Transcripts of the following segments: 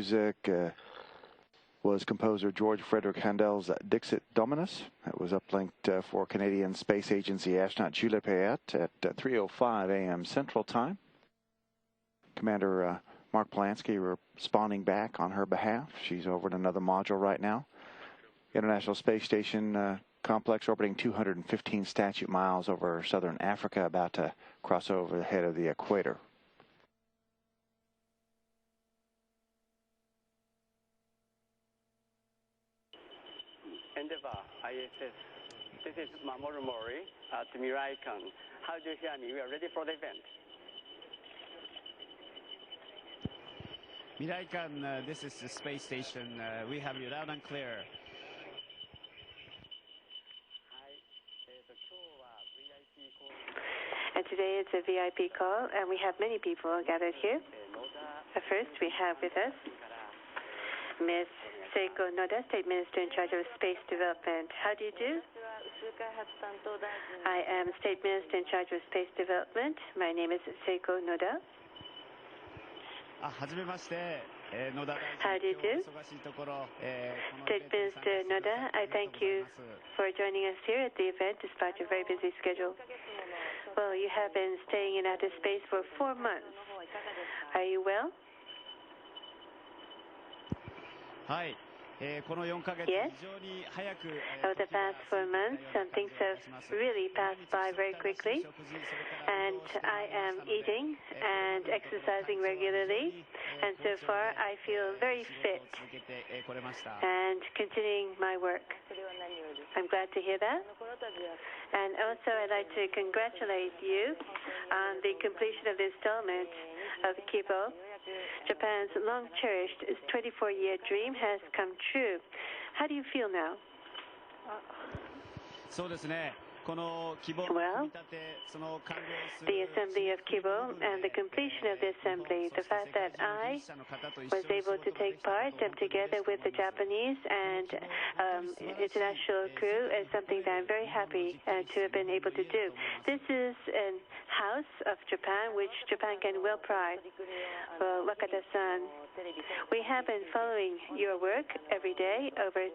music was composer George Frederick Handel's Dixit Dominus. It was uplinked for Canadian Space Agency astronaut Julie Payette at 3:05 a.m. Central Time. Commander Mark Polanski responding back on her behalf. She's over at another module right now. International Space Station complex orbiting 215 statute miles over southern Africa, about to cross over the head of the equator. Endeavour, ISS. This is Mamoru Mori at Miraikan. How do you hear me? We are ready for the event. Miraikan, this is the space station. We have you loud and clear. And today it's a VIP call, and we have many people gathered here. First, we have with us Ms. Seiko Noda, State Minister in charge of Space Development. How do you do? I am State Minister in charge of Space Development. My name is Seiko Noda. How do you do? State Minister Noda, I thank you for joining us here at the event despite your very busy schedule. Well, you have been staying in outer space for 4 months. Are you well? Yes. Over the past 4 months, things have really passed by very quickly, and I am eating and exercising regularly, and so far I feel very fit and continuing my work. I'm glad to hear that. And also I'd like to congratulate you on the completion of the installment of Kibo. Japan's long-cherished 24-year dream has come true. How do you feel now? Well, the assembly of Kibo and the completion of the assembly, the fact that I was able to take part together with the Japanese and international crew is something that I'm very happy to have been able to do. This is a house of Japan, which Japan can well pride. Well, Wakata-san, we have been following your work every day over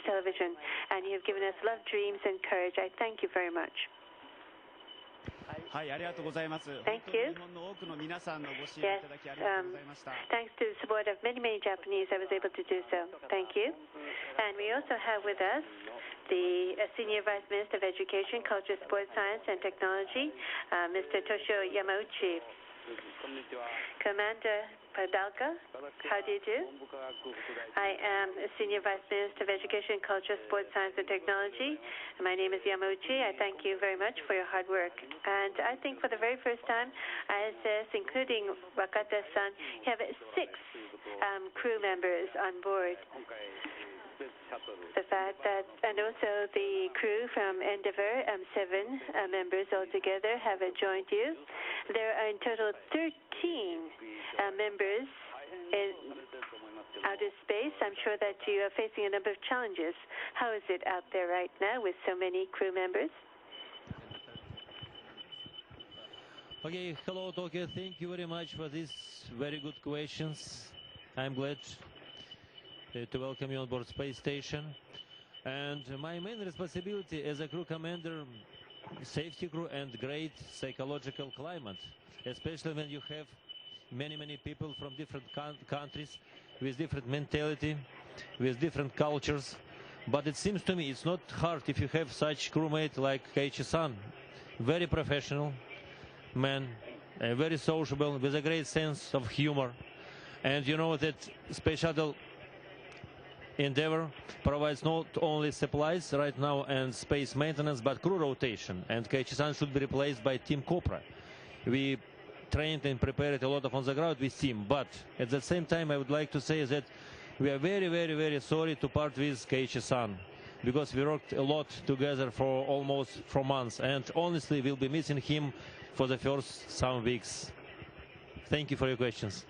television, and you have given us love, dreams, and courage. I thank you very much. Thank you. Yes, thanks to the support of many, many Japanese, I was able to do so. Thank you. And we also have with us the Senior Vice Minister of Education, Culture, Sports, Science, and Technology, Mr. Toshio Yamauchi. Commander Padalka, how do you do? I am Senior Vice Minister of Education, Culture, Sports, Science, and Technology. My name is Yamauchi. I thank you very much for your hard work. And I think for the very first time, ISS, including Wakata-san, you have 6 crew members on board. The fact that, and also the crew from Endeavour, 7 members altogether have joined you. There are in total 13 members in outer space. I'm sure that you are facing a number of challenges. How is it out there right now with so many crew members? Okay, hello Tokyo. Thank you very much for these very good questions. I'm glad to welcome you on board space station. And my main responsibility as a crew commander, safety crew and great psychological climate, especially when you have many people from different countries with different mentality, with different cultures. But it seems to me it's not hard if you have such crewmate like Keiichi-san, very professional man, very sociable, with a great sense of humor. And you know that Space Shuttle Endeavour provides not only supplies right now and space maintenance, but crew rotation. And Keiichi-san should be replaced by Team Copra. We trained and prepared a lot of on the ground with team, but at the same time I would like to say that we are very sorry to part with Keiichi-san, because we worked a lot together for almost 4 months, and honestly we'll be missing him for the first some weeks. Thank you for your questions.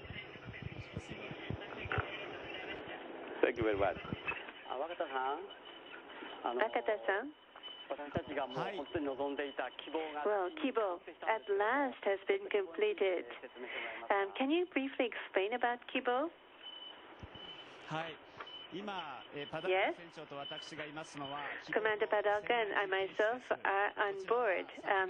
Thank you very much. Wakata-san. Well, Kibo at last has been completed. Can you briefly explain about Kibo? Yes, Commander Padaga and I myself are on board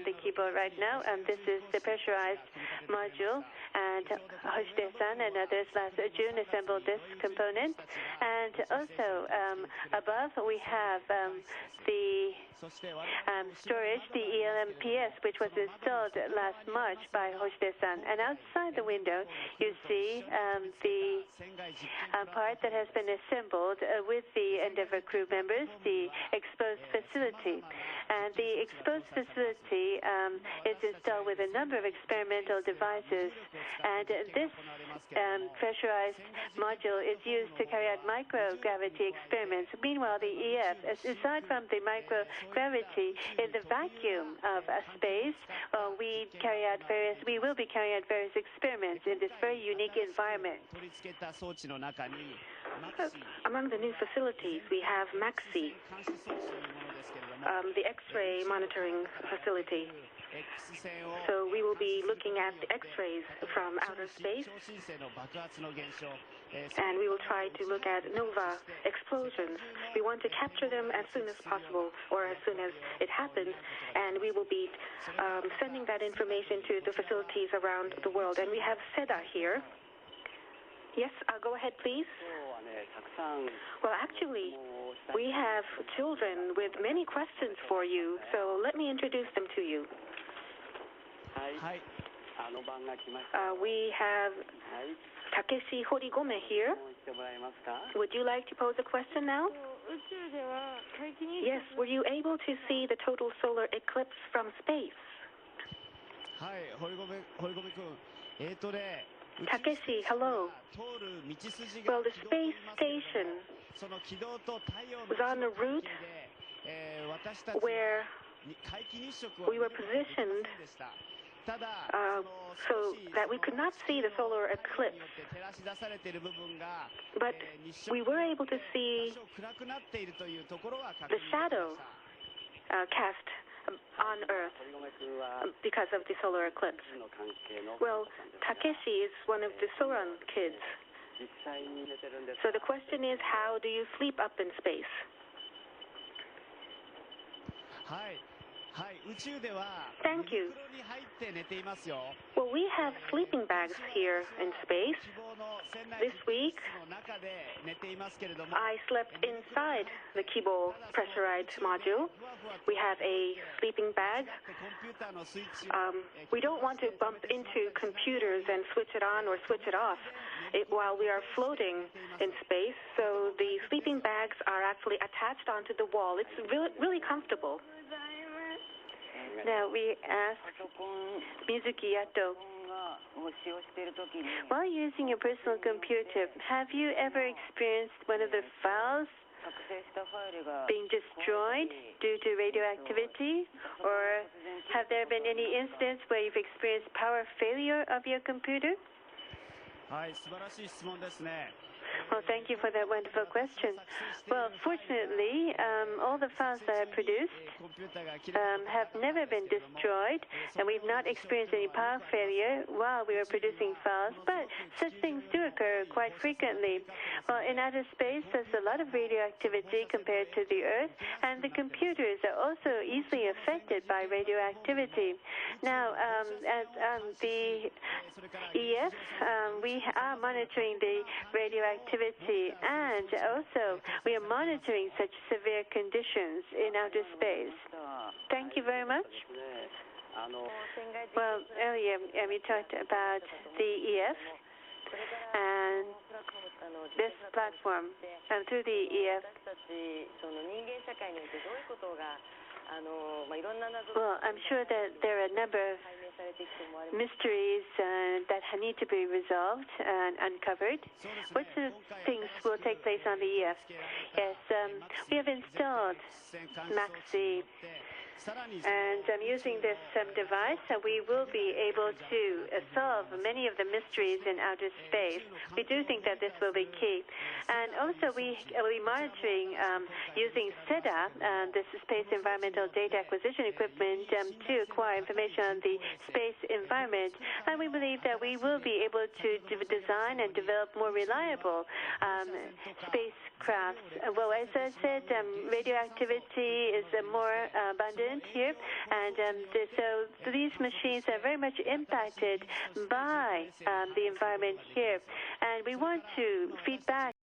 the keyboard right now. This is the pressurized module, and Hoshide-san and others last June assembled this component. And also above we have the storage, the ELMPS, which was installed last March by Hoshide-san. And outside the window, you see the part that has been assembled with the Endeavour crew members, the exposed facility. And the exposed facility is installed with a number of experimental devices. And this pressurized module is used to carry out microgravity experiments. Meanwhile, the EF, aside from the microgravity, in the vacuum of space, we will be carrying out various experiments in this very unique environment. Among the new facilities, we have MAXI, the X-ray monitoring facility. So we will be looking at the X-rays from outer space, and we will try to look at nova explosions. We want to capture them as soon as possible, or as soon as it happens, and we will be sending that information to the facilities around the world. And we have SEDA here. Yes, go ahead, please. Well, actually, we have children with many questions for you, so let me introduce them to you. We have Takeshi Horigome here. Would you like to pose a question now? Yes, were you able to see the total solar eclipse from space? Takeshi, hello. Well, the space station was on a route where we were positioned so that we could not see the solar eclipse. But we were able to see the shadow cast on Earth because of the solar eclipse. Well, Takeshi is one of the Soran kids. So the question is, how do you sleep up in space? Thank you. Well, we have sleeping bags here in space. This week, I slept inside the Kibo pressurized module. We have a sleeping bag. We don't want to bump into computers and switch it on or switch it off while we are floating in space. So the sleeping bags are actually attached onto the wall. It's really comfortable. Now we ask Mizuki Yato, while using your personal computer, have you ever experienced one of the files being destroyed due to radioactivity? Or have there been any incidents where you've experienced power failure of your computer? Well, thank you for that wonderful question. Well, fortunately, all the files that I produced have never been destroyed, and we've not experienced any power failure while we were producing files, but such things do occur quite frequently. Well, in outer space, there's a lot of radioactivity compared to the Earth, and the computers are also easily affected by radioactivity. Now, at the EF, we are monitoring the radioactivity, and also we are monitoring such severe conditions in outer space. Thank you very much. Well, earlier we talked about the EF and this platform. Through the EF, well, I'm sure that there are a number of mysteries that need to be resolved and uncovered. What sort of things will take place on the EF? Yes, we have installed MAXI And using this device, we will be able to solve many of the mysteries in outer space. We do think that this will be key. And also, we will be monitoring using SEDA, this Space Environmental Data Acquisition Equipment, to acquire information on the space environment. And we believe that we will be able to design and develop more reliable spacecrafts. Well, as I said, radioactivity is more abundant here, and so these machines are very much impacted by the environment here. And we want to feed back